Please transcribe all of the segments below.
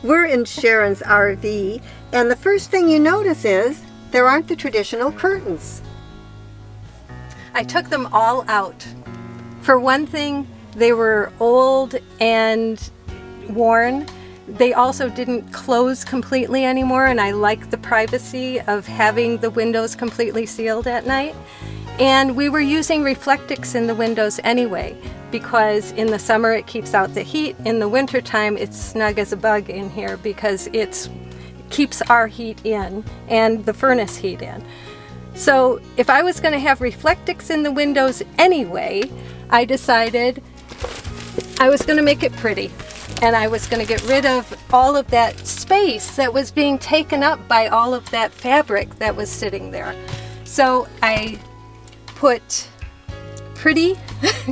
We're in Sharon's RV, and the first thing you notice is there aren't the traditional curtains. I took them all out. For one thing, they were old and worn. They also didn't close completely anymore, and I like the privacy of having the windows completely sealed at night. And we were using Reflectix in the windows anyway, because in the summer it keeps out the heat. In the wintertime it's snug as a bug in here because it keeps our heat in and the furnace heat in. So if I was going to have Reflectix in the windows anyway, I decided I was going to make it pretty. And I was going to get rid of all of that space that was being taken up by all of that fabric that was sitting there. So I put pretty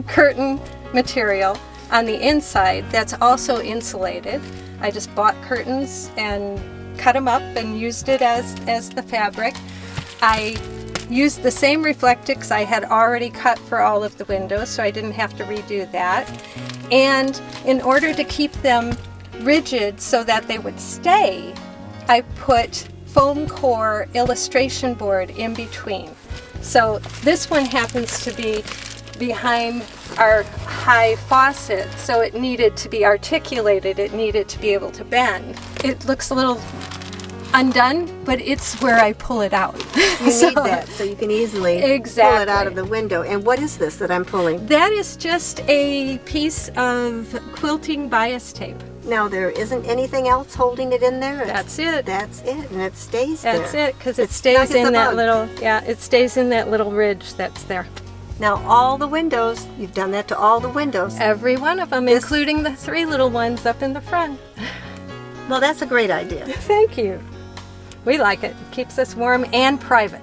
curtain material on the inside that's also insulated. I just bought curtains and cut them up and used it as the fabric. I used the same Reflectix I had already cut for all of the windows, so I didn't have to redo that. And in order to keep them rigid so that they would stay, I put foam core illustration board in between. So this one happens to be behind our high faucet, so it needed to be articulated, it needed to be able to bend. It looks a little undone, but it's where I pull it out. You need that so you can easily pull it out of the window. And what is this that I'm pulling? That is just a piece of quilting bias tape. Now there isn't anything else holding it in there? That's it. That's it, and it stays there. That's it, because it stays in that little, it stays in that little ridge that's there. Now all the windows, you've done that to all the windows. Every one of them, including the 3 little ones up in the front. Well, that's a great idea. Thank you. We like it. It keeps us warm and private.